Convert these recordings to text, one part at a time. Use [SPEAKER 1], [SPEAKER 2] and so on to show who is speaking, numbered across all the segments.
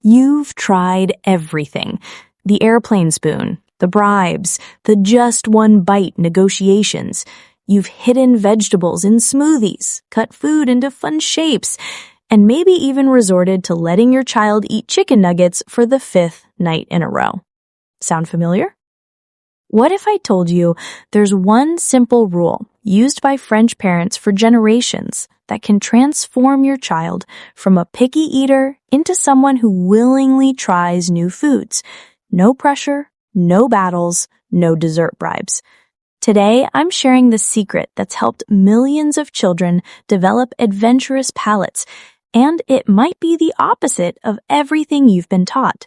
[SPEAKER 1] You've tried everything. The airplane spoon, the bribes, the just one bite negotiations. You've hidden vegetables in smoothies, cut food into fun shapes, and maybe even resorted to letting your child eat chicken nuggets for the 5th night in a row. Sound familiar? What if I told you there's one simple rule used by French parents for generations that can transform your child from a picky eater into someone who willingly tries new foods? No pressure, no battles, no dessert bribes. Today, I'm sharing the secret that's helped millions of children develop adventurous palates, and it might be the opposite of everything you've been taught.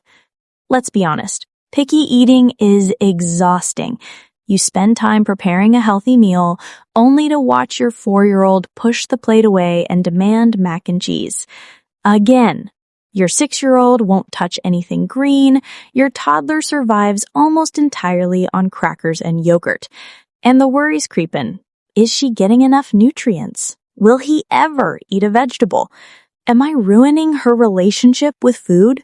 [SPEAKER 1] Let's be honest, picky eating is exhausting. You spend time preparing a healthy meal only to watch your 4-year-old push the plate away and demand mac and cheese. Again, your 6-year-old won't touch anything green. Your toddler survives almost entirely on crackers and yogurt. And the worries creep in. Is she getting enough nutrients? Will he ever eat a vegetable? Am I ruining her relationship with food?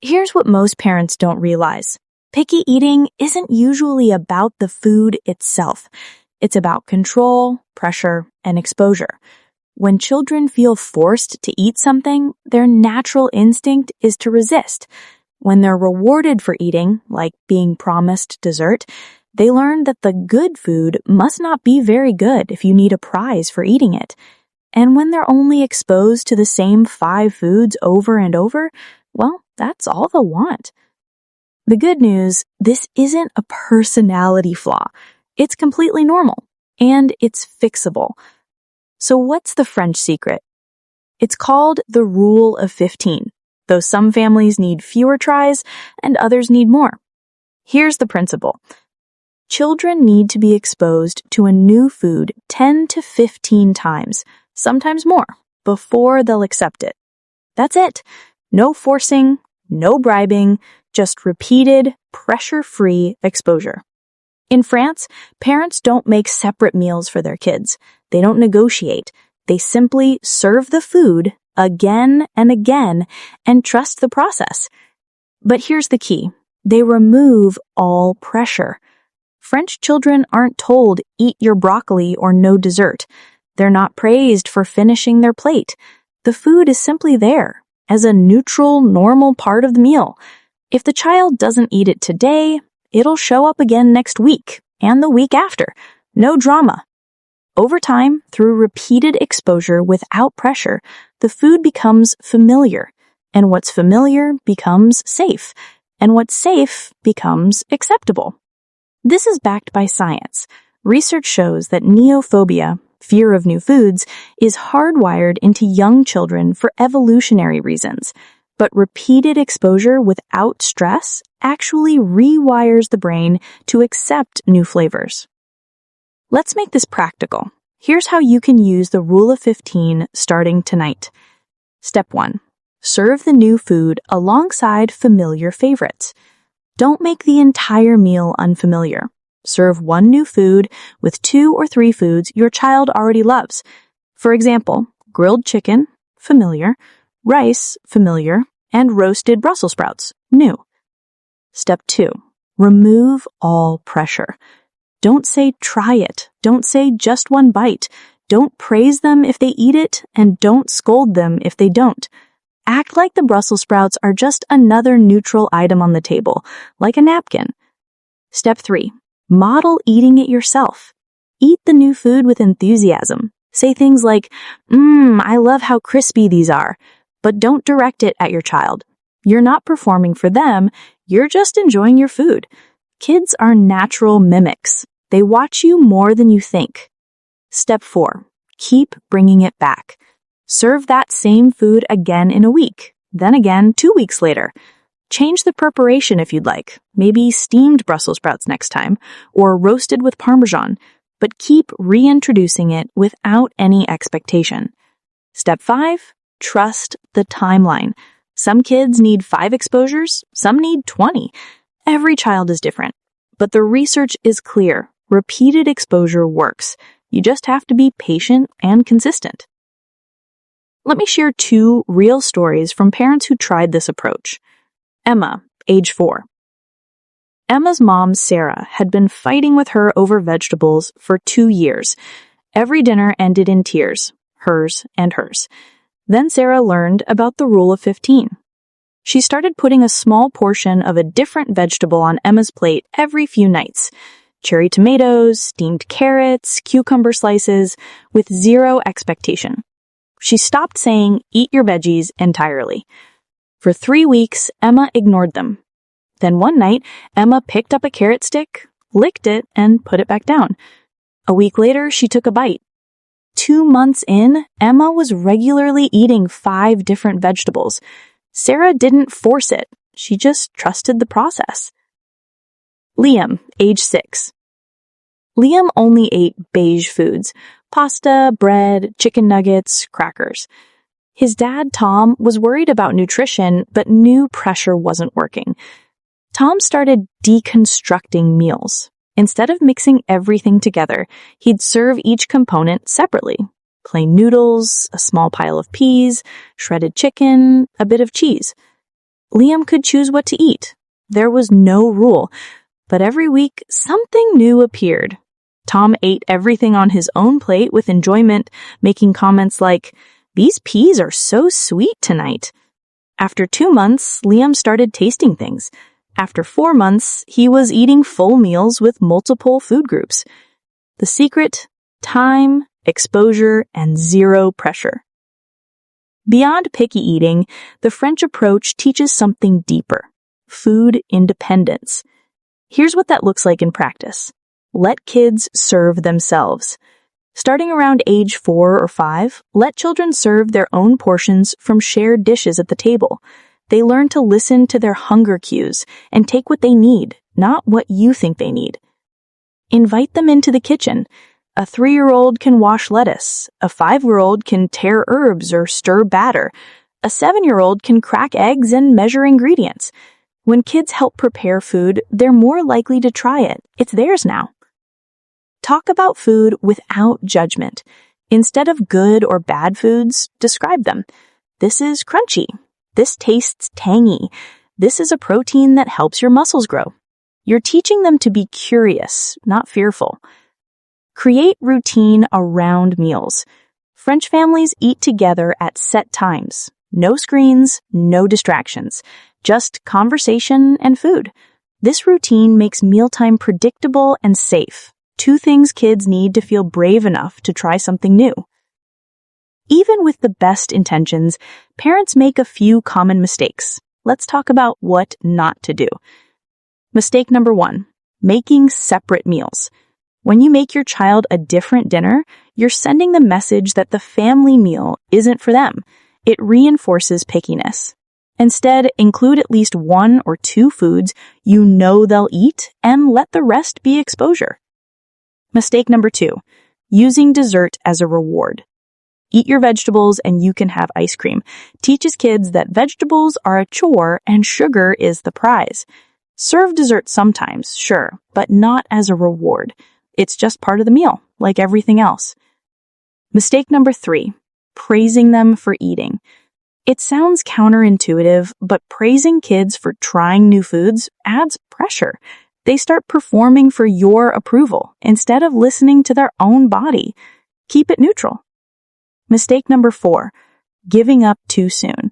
[SPEAKER 1] Here's what most parents don't realize. Picky eating isn't usually about the food itself. It's about control, pressure, and exposure. When children feel forced to eat something, their natural instinct is to resist. When they're rewarded for eating, like being promised dessert, they learn that the good food must not be very good if you need a prize for eating it. And when they're only exposed to the same 5 foods over and over, well, that's all they'll want. The good news, this isn't a personality flaw. It's completely normal, and it's fixable. So what's the French secret? It's called the rule of 15, though some families need fewer tries and others need more. Here's the principle. Children need to be exposed to a new food 10 to 15 times, sometimes more, before they'll accept it. That's it. No forcing, no bribing, just repeated, pressure-free exposure. In France, parents don't make separate meals for their kids. They don't negotiate. They simply serve the food again and again and trust the process. But here's the key. They remove all pressure. French children aren't told, eat your broccoli or no dessert. They're not praised for finishing their plate. The food is simply there, as a neutral, normal part of the meal. If the child doesn't eat it today, it'll show up again next week and the week after. No drama. Over time, through repeated exposure without pressure, the food becomes familiar, and what's familiar becomes safe, and what's safe becomes acceptable. This is backed by science. Research shows that neophobia, fear of new foods, is hardwired into young children for evolutionary reasons. But repeated exposure without stress actually rewires the brain to accept new flavors. Let's make this practical. Here's how you can use the rule of 15 starting tonight. Step 1. Serve the new food alongside familiar favorites. Don't make the entire meal unfamiliar. Serve one new food with 2 or 3 foods your child already loves. For example, grilled chicken, familiar, rice, familiar, and roasted Brussels sprouts, new. Step 2. Remove all pressure. Don't say try it. Don't say just one bite. Don't praise them if they eat it, and don't scold them if they don't. Act like the Brussels sprouts are just another neutral item on the table, like a napkin. Step 3. Model eating it yourself. Eat the new food with enthusiasm. Say things like, I love how crispy these are, but don't direct it at your child. You're not performing for them, you're just enjoying your food. Kids are natural mimics. They watch you more than you think. Step 4. Keep bringing it back. Serve that same food again in a week, then again 2 weeks later. Change the preparation if you'd like, maybe steamed Brussels sprouts next time, or roasted with Parmesan, but keep reintroducing it without any expectation. Step 5. Trust the timeline. Some kids need 5 exposures, some need 20. Every child is different, but the research is clear. Repeated exposure works. You just have to be patient and consistent. Let me share 2 real stories from parents who tried this approach. Emma, age 4. Emma's mom, Sarah, had been fighting with her over vegetables for 2 years. Every dinner ended in tears, hers and hers. Then Sarah learned about the rule of 15. She started putting a small portion of a different vegetable on Emma's plate every few nights. Cherry tomatoes, steamed carrots, cucumber slices, with 0 expectation. She stopped saying, "Eat your veggies," entirely. For 3 weeks, Emma ignored them. Then one night, Emma picked up a carrot stick, licked it, and put it back down. A week later, she took a bite. 2 months in, Emma was regularly eating 5 different vegetables. Sarah didn't force it. She just trusted the process. Liam, age 6. Liam only ate beige foods: pasta, bread, chicken nuggets, crackers. His dad, Tom, was worried about nutrition, but knew pressure wasn't working. Tom started deconstructing meals. Instead of mixing everything together, he'd serve each component separately. Plain noodles, a small pile of peas, shredded chicken, a bit of cheese. Liam could choose what to eat. There was no rule, but every week something new appeared. Tom ate everything on his own plate with enjoyment, making comments like, "These peas are so sweet tonight." After 2 months, Liam started tasting things. After 4 months, he was eating full meals with multiple food groups. The secret: time, exposure, and 0 pressure. Beyond picky eating, the French approach teaches something deeper: food independence. Here's what that looks like in practice. Let kids serve themselves. Starting around age 4 or 5, let children serve their own portions from shared dishes at the table. They learn to listen to their hunger cues and take what they need, not what you think they need. Invite them into the kitchen. A 3-year-old can wash lettuce. A 5-year-old can tear herbs or stir batter. A 7-year-old can crack eggs and measure ingredients. When kids help prepare food, they're more likely to try it. It's theirs now. Talk about food without judgment. Instead of good or bad foods, describe them. This is crunchy. This tastes tangy. This is a protein that helps your muscles grow. You're teaching them to be curious, not fearful. Create routine around meals. French families eat together at set times. No screens, no distractions. Just conversation and food. This routine makes mealtime predictable and safe. 2 things kids need to feel brave enough to try something new. Even with the best intentions, parents make a few common mistakes. Let's talk about what not to do. Mistake number 1, making separate meals. When you make your child a different dinner, you're sending the message that the family meal isn't for them. It reinforces pickiness. Instead, include at least 1 or 2 foods you know they'll eat and let the rest be exposure. Mistake number 2, using dessert as a reward. Eat your vegetables and you can have ice cream. Teaches kids that vegetables are a chore and sugar is the prize. Serve dessert sometimes, sure, but not as a reward. It's just part of the meal, like everything else. Mistake number 3, praising them for eating. It sounds counterintuitive, but praising kids for trying new foods adds pressure. They start performing for your approval instead of listening to their own body. Keep it neutral. Mistake number 4, giving up too soon.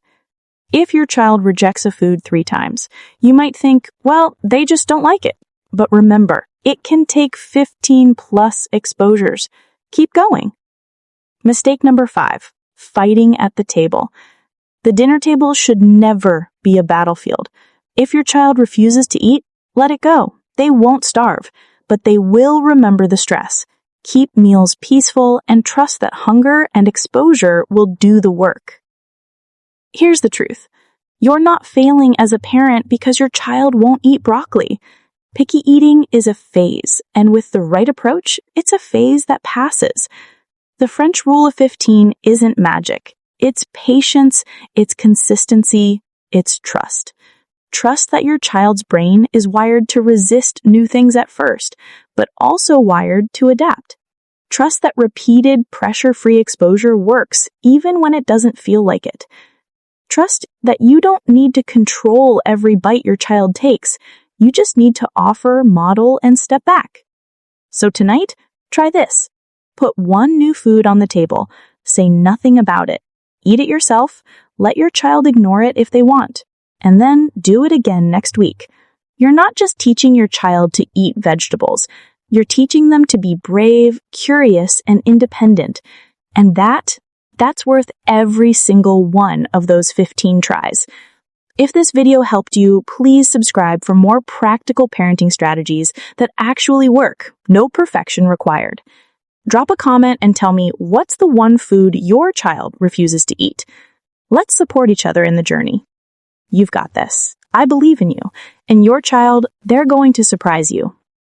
[SPEAKER 1] If your child rejects a food 3 times, you might think, well, they just don't like it. But remember, it can take 15+ exposures. Keep going. Mistake number 5, fighting at the table. The dinner table should never be a battlefield. If your child refuses to eat, let it go. They won't starve, but they will remember the stress. Keep meals peaceful and trust that hunger and exposure will do the work. Here's the truth. You're not failing as a parent because your child won't eat broccoli. Picky eating is a phase, and with the right approach, it's a phase that passes. The French rule of 15 isn't magic. It's patience, it's consistency, it's trust. Trust that your child's brain is wired to resist new things at first, but also wired to adapt. Trust that repeated pressure-free exposure works, even when it doesn't feel like it. Trust that you don't need to control every bite your child takes. You just need to offer, model, and step back. So tonight, try this. Put one new food on the table. Say nothing about it. Eat it yourself. Let your child ignore it if they want. And then do it again next week. You're not just teaching your child to eat vegetables. You're teaching them to be brave, curious, and independent. And that's worth every single one of those 15 tries. If this video helped you, please subscribe for more practical parenting strategies that actually work. No perfection required. Drop a comment and tell me what's the one food your child refuses to eat. Let's support each other in the journey. You've got this. I believe in you. And your child, they're going to surprise you.